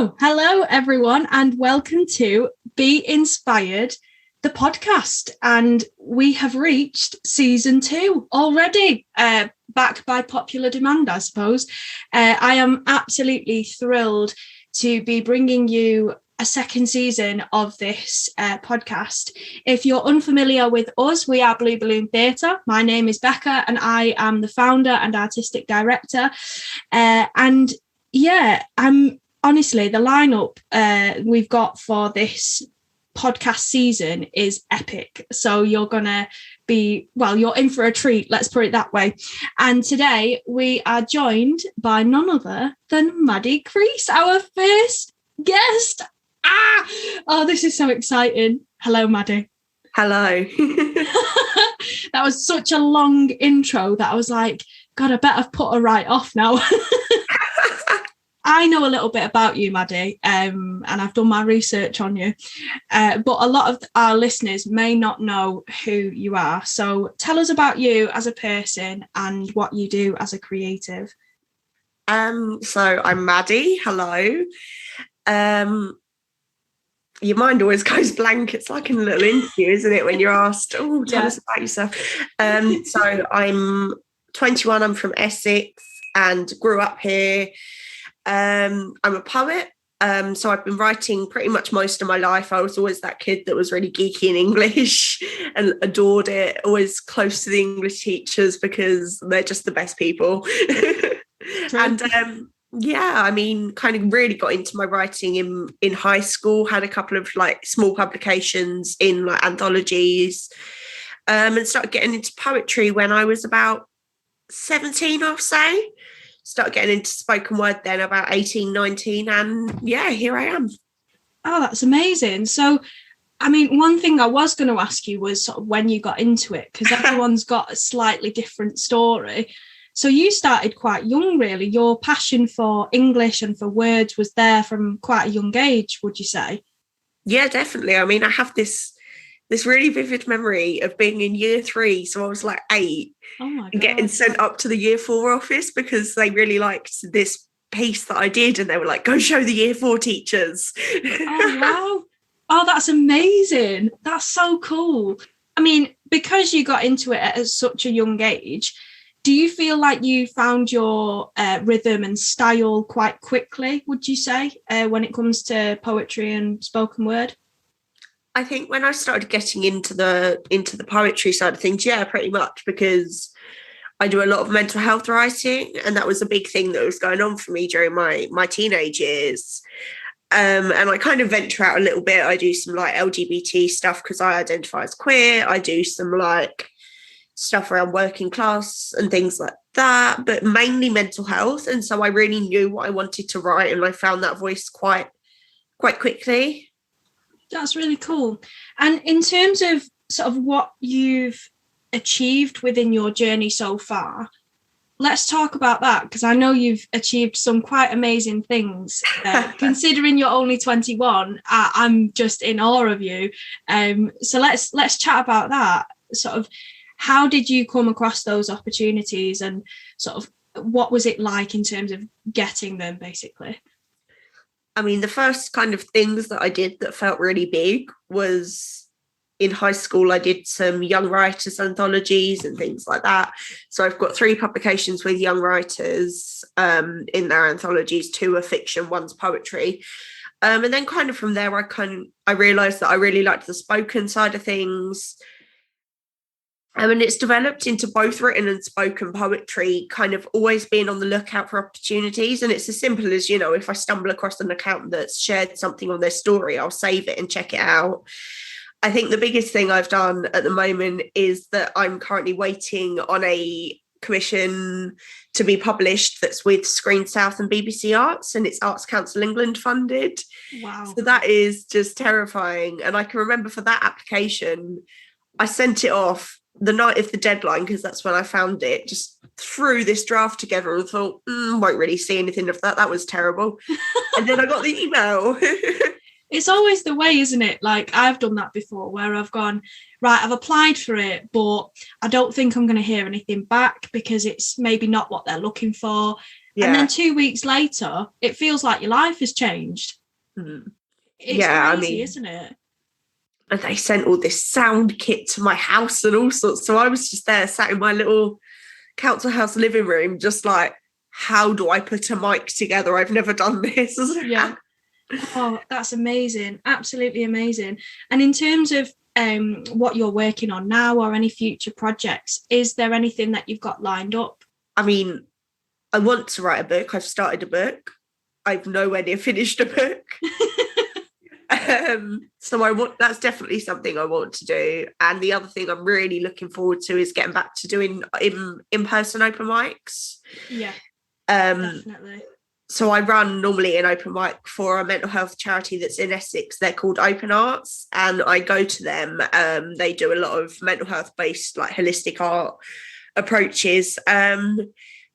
So, hello everyone, and welcome to Be Inspired, the podcast. And we have reached season 2 already, back by popular demand, I suppose. I am absolutely thrilled to be bringing you a second season of this podcast. If you're unfamiliar with us, we are Blue Balloon Theatre. My name is Becca, and I am the founder and artistic director. Honestly, the lineup we've got for this podcast season is epic. So you're in for a treat, let's put it that way. And today we are joined by none other than Maddi Crease, our first guest. Oh, this is so exciting. Hello, Maddi. Hello. That was such a long intro that I was like, God, I bet I've put her right off now. I know a little bit about you, Maddi, and I've done my research on you, but a lot of our listeners may not know who you are. So tell us about you as a person and what you do as a creative. So I'm Maddi. Hello. Your mind always goes blank. It's like in a little interview, isn't it, when you're asked, tell us about yourself. So I'm 21. I'm from Essex and grew up here. I'm a poet, so I've been writing pretty much most of my life. I was always that kid that was really geeky in English and adored it, always close to the English teachers because they're just the best people. And kind of really got into my writing in high school, had a couple of like small publications in like anthologies, and started getting into poetry when I was about 17, I'll say. Started getting into spoken word then about 18, 19, and here I am. Oh, that's amazing. So, I mean, one thing I was going to ask you was sort of when you got into it, because everyone's got a slightly different story. So you started quite young, really. Your passion for English and for words was there from quite a young age, would you say? Yeah, definitely. I mean, I have this really vivid memory of being in year 3, so I was like 8. Oh my God. And getting sent up to the year 4 office because they really liked this piece that I did, and they were like, go show the year 4 teachers. Oh wow. Oh, that's amazing. That's so cool. I mean, because you got into it at such a young age, do you feel like you found your rhythm and style quite quickly, would you say, when it comes to poetry and spoken word? I think when I started getting into the poetry side of things, pretty much, because I do a lot of mental health writing, and that was a big thing that was going on for me during my teenage years. And I kind of venture out a little bit. I do some like LGBT stuff because I identify as queer. I do some like stuff around working class and things like that, but mainly mental health. And so I really knew what I wanted to write, and I found that voice quite quickly. That's really cool. And in terms of sort of what you've achieved within your journey so far, let's talk about that, because I know you've achieved some quite amazing things. Considering you're only 21, I'm just in awe of you. So let's chat about that. Sort of, how did you come across those opportunities, and sort of what was it like in terms of getting them, basically? I mean, the first kind of things that I did that felt really big was in high school. I did some young writers anthologies and things like that. So I've got 3 publications with young writers in their anthologies. 2 are fiction, 1's poetry. And then kind of from there, I realised that I really liked the spoken side of things. And it's developed into both written and spoken poetry, kind of always being on the lookout for opportunities. And it's as simple as, if I stumble across an account that's shared something on their story, I'll save it and check it out. I think the biggest thing I've done at the moment is that I'm currently waiting on a commission to be published that's with Screen South and BBC Arts, and it's Arts Council England funded. Wow. So that is just terrifying. And I can remember for that application, I sent it off the night of the deadline, because that's when I found it, just threw this draft together and thought, won't really see anything of that. That was terrible. And then I got the email. It's always the way, isn't it? Like, I've done that before, where I've gone, right, I've applied for it, but I don't think I'm going to hear anything back because it's maybe not what they're looking for. And then 2 weeks later, it feels like your life has changed. Mm. It's crazy, isn't it? And they sent all this sound kit to my house and all sorts. So I was just there, sat in my little council house living room, just like, how do I put a mic together? I've never done this. Yeah. Oh, that's amazing. Absolutely amazing. And in terms of what you're working on now or any future projects, is there anything that you've got lined up? I mean, I want to write a book. I've started a book. I've nowhere near finished a book. So that's definitely something I want to do. And the other thing I'm really looking forward to is getting back to doing in-person open mics. Yeah, definitely. So I run normally an open mic for a mental health charity that's in Essex. They're called Open Arts, and I go to them. They do a lot of mental health based, like holistic art approaches.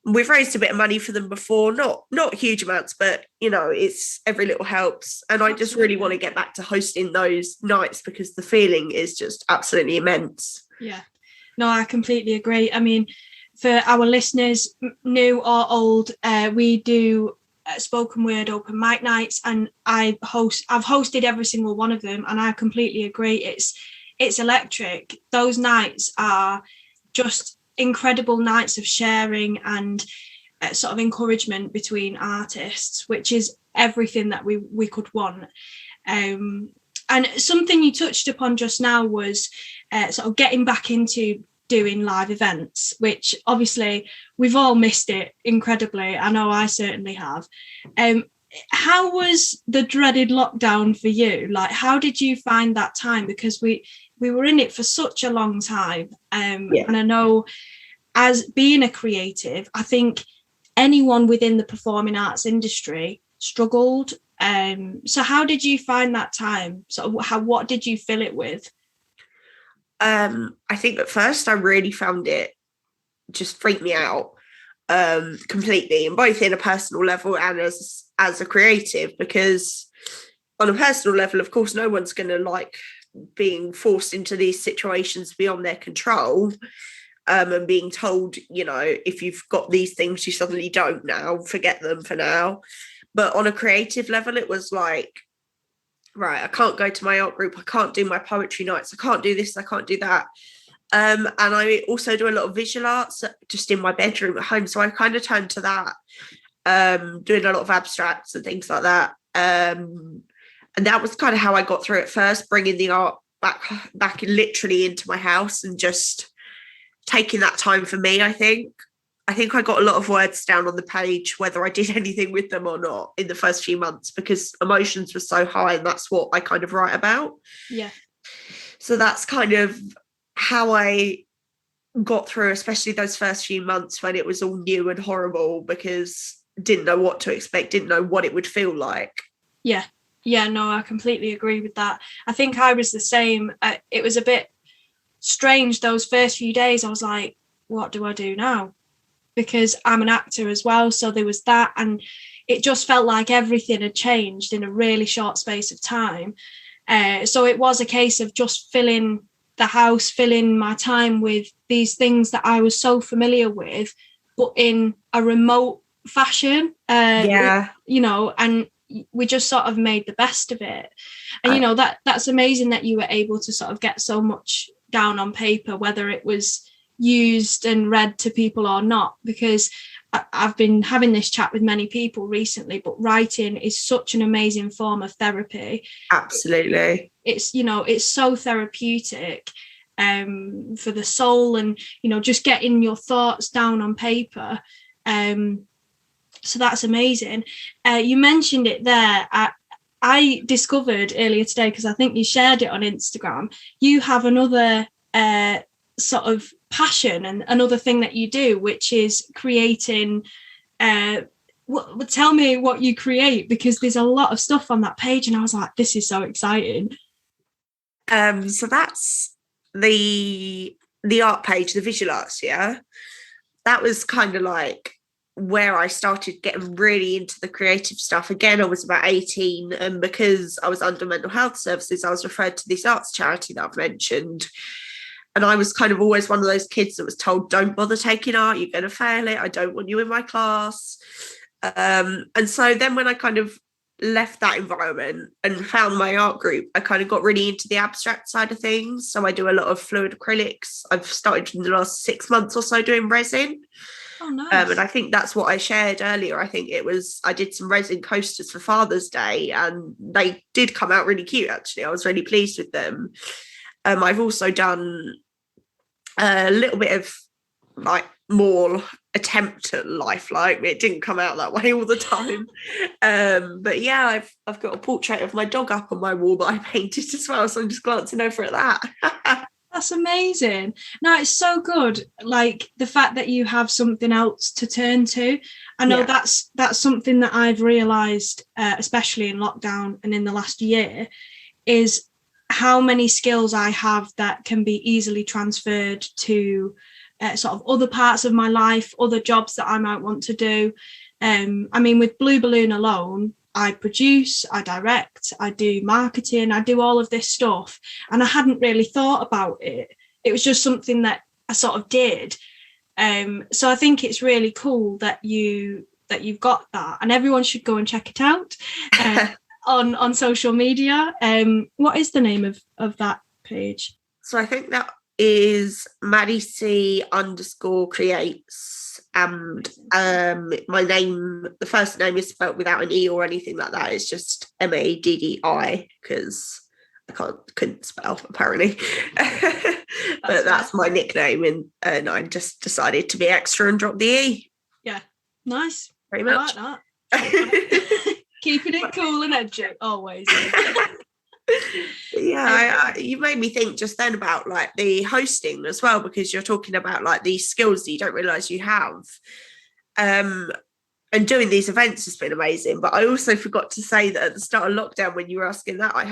We've raised a bit of money for them before, not huge amounts, but it's every little helps. And I just really want to get back to hosting those nights because the feeling is just absolutely immense. Yeah, no, I completely agree. I mean, for our listeners, new or old, we do spoken word open mic nights, and I've hosted every single one of them, and I completely agree. It's electric. Those nights are just incredible nights of sharing and sort of encouragement between artists, which is everything that we could want. And something you touched upon just now was sort of getting back into doing live events, which obviously we've all missed it incredibly. I know I certainly have. How was the dreaded lockdown for you? Like, how did you find that time? Because we were in it for such a long time. And I know, as being a creative, I think anyone within the performing arts industry struggled. So how did you find that time? What did you fill it with? I think at first I really found it just freaked me out completely, and both in a personal level and as a creative, because on a personal level, of course, no one's going to like being forced into these situations beyond their control, and being told, if you've got these things, you suddenly don't now, forget them for now. But on a creative level, it was like, right, I can't go to my art group, I can't do my poetry nights, I can't do this, I can't do that. And I also do a lot of visual arts just in my bedroom at home. So I kind of turned to that, doing a lot of abstracts and things like that. And that was kind of how I got through it first, bringing the art back literally into my house and just taking that time for me. I think I got a lot of words down on the page, whether I did anything with them or not, in the first few months, because emotions were so high, and that's what I kind of write about. Yeah. So that's kind of how I got through, especially those first few months when it was all new and horrible, because didn't know what to expect, didn't know what it would feel like. Yeah, no, I completely agree with that. I think I was the same. It was a bit strange those first few days. I was like, what do I do now? Because I'm an actor as well, so there was that, and it just felt like everything had changed in a really short space of time. So it was a case of just filling the house, filling my time with these things that I was so familiar with, but in a remote fashion. And we just sort of made the best of it. And that's amazing that you were able to sort of get so much down on paper, whether it was used and read to people or not, because I've been having this chat with many people recently, but writing is such an amazing form of therapy. Absolutely. It's so therapeutic for the soul, and just getting your thoughts down on paper. So that's amazing. You mentioned it there. I discovered earlier today, because I think you shared it on Instagram, you have another sort of passion and another thing that you do, which is creating. Tell me what you create, because there's a lot of stuff on that page, and I was like, this is so exciting. So that's the art page, the visual arts. Yeah, that was kind of like where I started getting really into the creative stuff. Again, I was about 18, and because I was under mental health services, I was referred to this arts charity that I've mentioned. And I was kind of always one of those kids that was told, don't bother taking art, you're going to fail it. I don't want you in my class. And so then when I kind of left that environment and found my art group, I kind of got really into the abstract side of things. So I do a lot of fluid acrylics. I've started in the last 6 months or so doing resin. Oh, nice. And I think that's what I shared earlier. I think it was, I did some resin coasters for Father's Day, and they did come out really cute, actually. I was really pleased with them. I've also done a little bit of like more attempt at lifelike. It didn't come out that way all the time. But yeah, I've got a portrait of my dog up on my wall that I painted as well. So I'm just glancing over at that. That's amazing. No, it's so good. Like the fact that you have something else to turn to. I know that's something that I've realised, especially in lockdown and in the last year, is how many skills I have that can be easily transferred to sort of other parts of my life, other jobs that I might want to do. I mean, with Blue Balloon alone, I produce, I direct, I do marketing, I do all of this stuff. And I hadn't really thought about it. It was just something that I sort of did. So I think it's really cool that you've got that, and everyone should go and check it out on social media. What is the name of that page? So I think that is Maddi C _creates. And my name, the first name is spelled without an E or anything like that. It's just Maddi, because I couldn't spell apparently. But that's my nickname, and I just decided to be extra and drop the E. Yeah, nice. Very much. I like that. Keeping it cool and edgy always. Yeah, you made me think just then about like the hosting as well, because you're talking about like these skills that you don't realize you have. And doing these events has been amazing. But I also forgot to say that at the start of lockdown, when you were asking that, I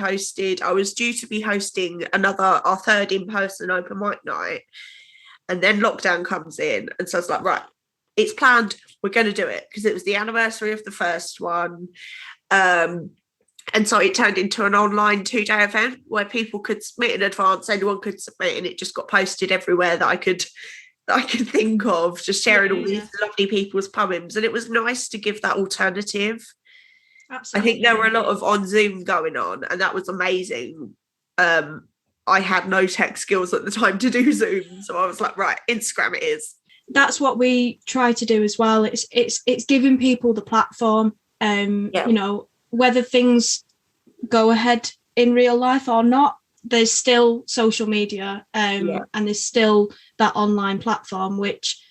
was due to be hosting our third in-person open mic night. And then lockdown comes in. And so I was like, right, it's planned. We're going to do it, because it was the anniversary of the first one. And so it turned into an online 2-day event where people could submit in advance. Anyone could submit, and it just got posted everywhere that I could think of, just sharing all these lovely people's poems. And it was nice to give that alternative. Absolutely. I think there were a lot of on Zoom going on, and that was amazing. I had no tech skills at the time to do Zoom, so I was like, right, Instagram it is. That's what we try to do as well. It's giving people the platform. You know, whether things go ahead in real life or not, there's still social media, and there's still that online platform, which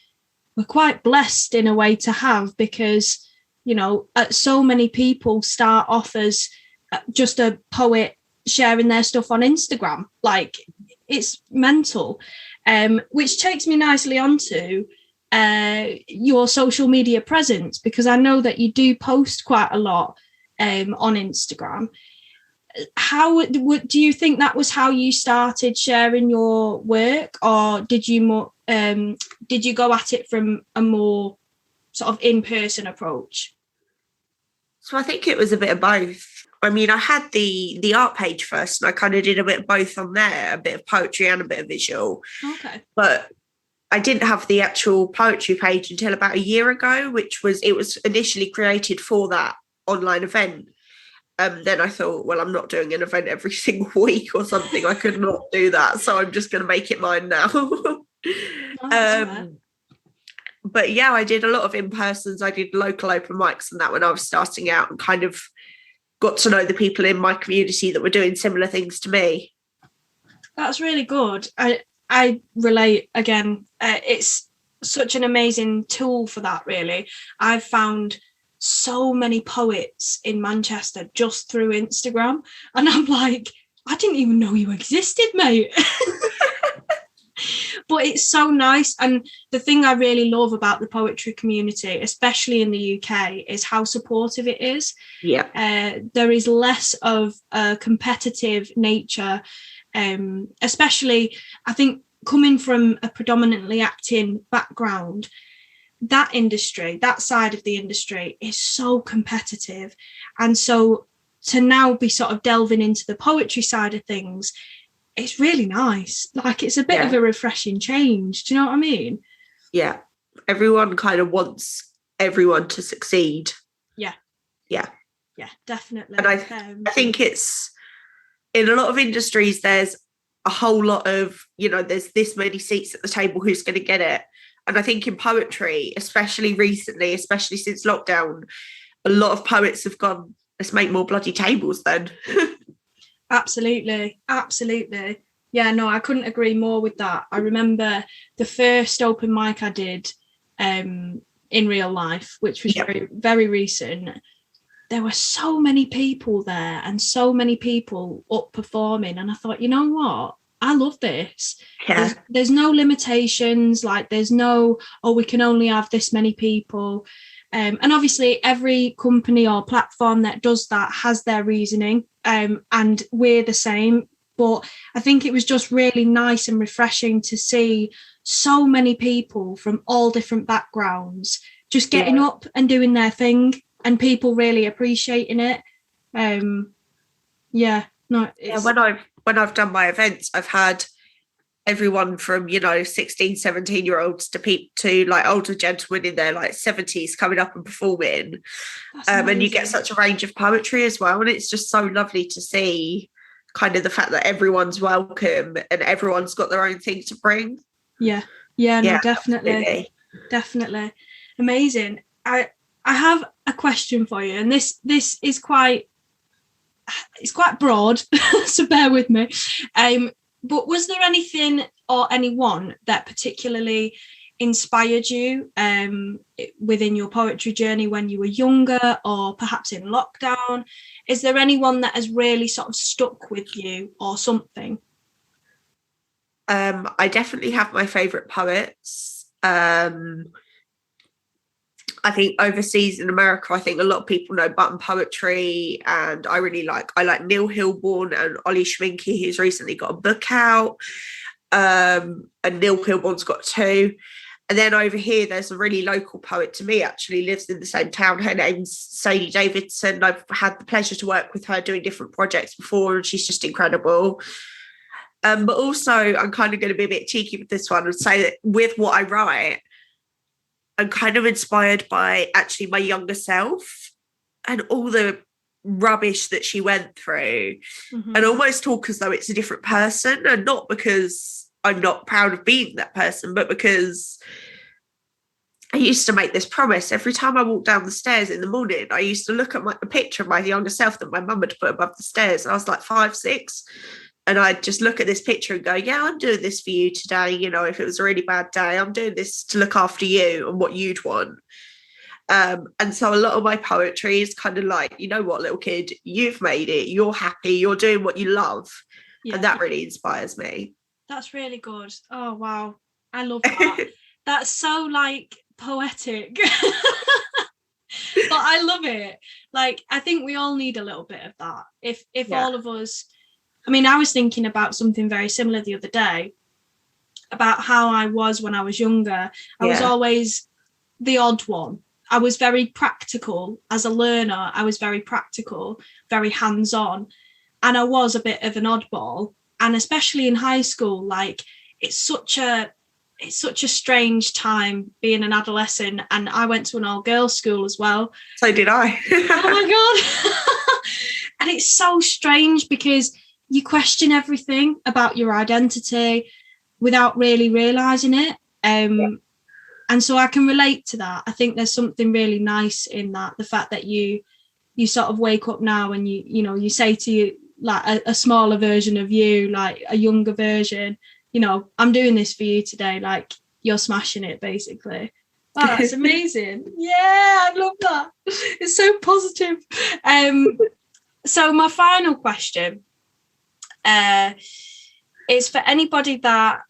we're quite blessed in a way to have, because, you know, so many people start off as just a poet sharing their stuff on Instagram. Like, it's mental, which takes me nicely onto your social media presence, because I know that you do post quite a lot on Instagram. How do you think that was how you started sharing your work, or did you go at it from a more sort of in-person approach? So I think it was a bit of both. I mean, I had the art page first, and I kind of did a bit of both on there, a bit of poetry and a bit of visual. Okay. But I didn't have the actual poetry page until about a year ago, it was initially created for that online event. Then I thought, well, I'm not doing an event every single week or something. I could not do that. So I'm just going to make it mine now. But yeah, I did a lot of in-persons. I did local open mics and that when I was starting out, and kind of got to know the people in my community that were doing similar things to me. That's really good. I relate again. It's such an amazing tool for that, really. I've found so many poets in Manchester just through Instagram, and I'm like, I didn't even know you existed, mate. But it's so nice, and the thing I really love about the poetry community, especially in the UK, is how supportive it is. There is less of a competitive nature, especially I think coming from a predominantly acting background. That industry, that side of the industry is so competitive. And so to now be sort of delving into the poetry side of things, it's really nice. Like, it's a bit of a refreshing change. Do you know what I mean? Yeah. Everyone kind of wants everyone to succeed. Yeah. Yeah. Yeah, definitely. And I think it's, in a lot of industries, there's a whole lot of, there's this many seats at the table, who's going to get it? And I think in poetry, especially recently, especially since lockdown, a lot of poets have gone, let's make more bloody tables then. Absolutely. Yeah, no, I couldn't agree more with that. I remember the first open mic I did in real life, which was very, very recent. There were so many people there and so many people up performing. And I thought, you know what? I love this. Yeah. There's no limitations. Like, there's no, we can only have this many people. And obviously every company or platform that does that has their reasoning, and we're the same. But I think it was just really nice and refreshing to see so many people from all different backgrounds just getting up and doing their thing, and people really appreciating it. When I've done my events, I've had everyone from 16, 17-year-olds to like older gentlemen in their like 70s coming up and performing. And you get such a range of poetry as well, and it's just so lovely to see kind of the fact that everyone's welcome and everyone's got their own thing to bring. No, definitely amazing. I have a question for you, and this is quite broad, so bear with me. But was there anything or anyone that particularly inspired you within your poetry journey when you were younger, or perhaps in lockdown? Is there anyone that has really sort of stuck with you or something? I definitely have my favourite poets. I think overseas in America, I think a lot of people know Button Poetry, and I like Neil Hilborn and Ollie Schminke, who's recently got a book out. And Neil Hilborn's got 2. And then over here, there's a really local poet to me, actually lives in the same town. Her name's Sadie Davidson. I've had the pleasure to work with her doing different projects before, and she's just incredible. But also, I'm kind of going to be a bit cheeky with this one and say that with what I write, I'm kind of inspired by actually my younger self and all the rubbish that she went through, and almost talk as though it's a different person, and not because I'm not proud of being that person, but because I used to make this promise every time I walked down the stairs in the morning. I used to look at a picture of my younger self that my mum had put above the stairs, and I was like 5, 6. And I'd just look at this picture and go, yeah, I'm doing this for you today. If it was a really bad day, I'm doing this to look after you and what you'd want. And so a lot of my poetry is kind of like, you know what, little kid, you've made it. You're happy. You're doing what you love. Yeah. And that really inspires me. That's really good. Oh, wow. I love that. That's so like poetic. But I love it. Like, I think we all need a little bit of that. If all of us, I mean, I was thinking about something very similar the other day about how I was when I was younger. I was always the odd one. I was very practical as a learner. I was very practical, very hands-on. And I was a bit of an oddball. And especially in high school, like, it's such a strange time being an adolescent. And I went to an all-girls school as well. So did I. Oh my God. And it's so strange because you question everything about your identity without really realizing it. And so I can relate to that. I think there's something really nice in that, the fact that you sort of wake up now and you say to you, like a smaller version of you, like a younger version, I'm doing this for you today, like you're smashing it basically. Oh, that's amazing. Yeah, I love that. It's so positive. So my final question is for anybody that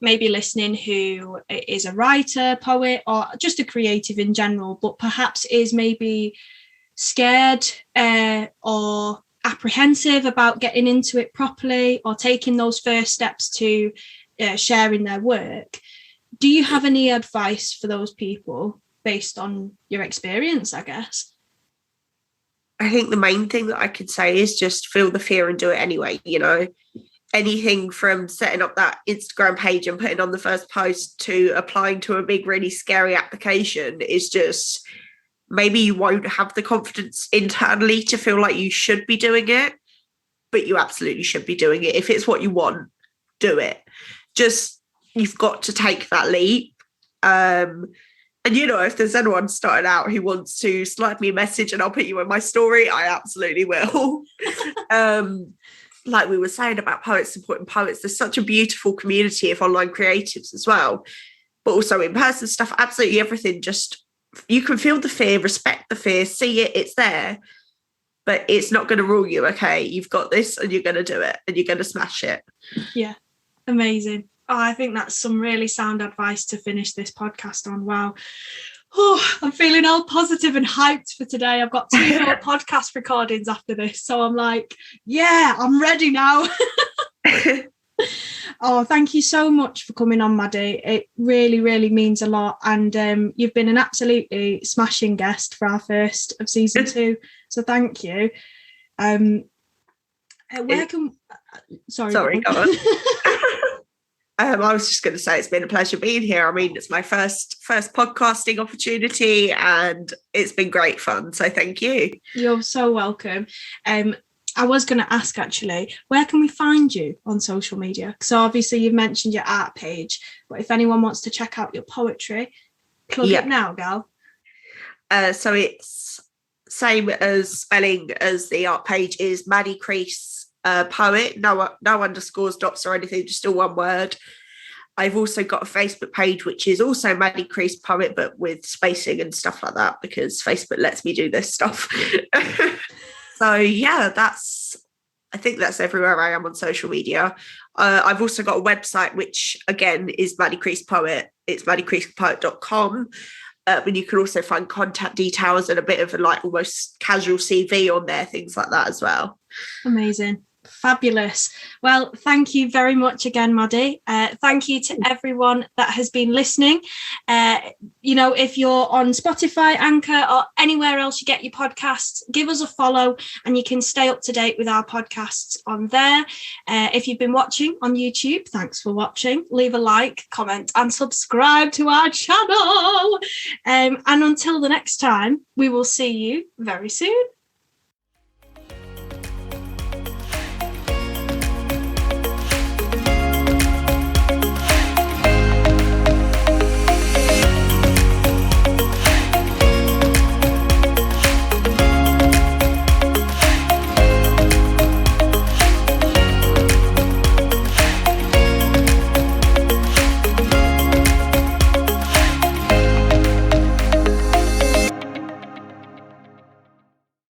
may be listening who is a writer, poet, or just a creative in general, but perhaps is maybe scared or apprehensive about getting into it properly or taking those first steps to sharing their work. Do you have any advice for those people based on your experience, I guess? I think the main thing that I could say is just feel the fear and do it anyway. anything from setting up that Instagram page and putting on the first post to applying to a big, really scary application is just, maybe you won't have the confidence internally to feel like you should be doing it, but you absolutely should be doing it. If it's what you want, do it. Just, you've got to take that leap. And, you know, if there's anyone starting out who wants to slide me a message and I'll put you in my story, I absolutely will. Like we were saying about poets supporting poets, there's such a beautiful community of online creatives as well, but also in-person stuff, absolutely everything. Just, you can feel the fear, respect the fear, see it, it's there, but it's not going to rule you. Okay, you've got this and you're going to do it and you're going to smash it. Yeah, amazing. Oh, I think that's some really sound advice to finish this podcast on. Wow. Oh, I'm feeling all positive and hyped for today. I've got 2 more podcast recordings after this. So I'm like, yeah, I'm ready now. Oh, thank you so much for coming on, Maddi. It really, really means a lot. And you've been an absolutely smashing guest for our first of season 2. So thank you. Sorry, go on. I was just going to say it's been a pleasure being here. I mean, it's my first podcasting opportunity and it's been great fun. So thank you. You're so welcome. I was going to ask, actually, where can we find you on social media? So obviously you've mentioned your art page, but if anyone wants to check out your poetry, plug it now, gal. So it's same as spelling as the art page is Maddi Crease. Poet, no underscores, dots or anything, just all one word. I've also got a Facebook page which is also Maddi Crease Poet, but with spacing and stuff like that, because Facebook lets me do this stuff. So yeah, I think that's everywhere I am on social media. I've also got a website which again is Maddi Crease Poet. It's maddicreasepoet.com. But you can also find contact details and a bit of a like almost casual CV on there, things like that as well. Amazing. Fabulous. Well, thank you very much again, Maddi. Thank you to everyone that has been listening. You know, if you're on Spotify, Anchor, or anywhere else you get your podcasts, give us a follow and you can stay up to date with our podcasts on there. If you've been watching on YouTube, thanks for watching. Leave a like, comment and subscribe to our channel. And until the next time, we will see you very soon.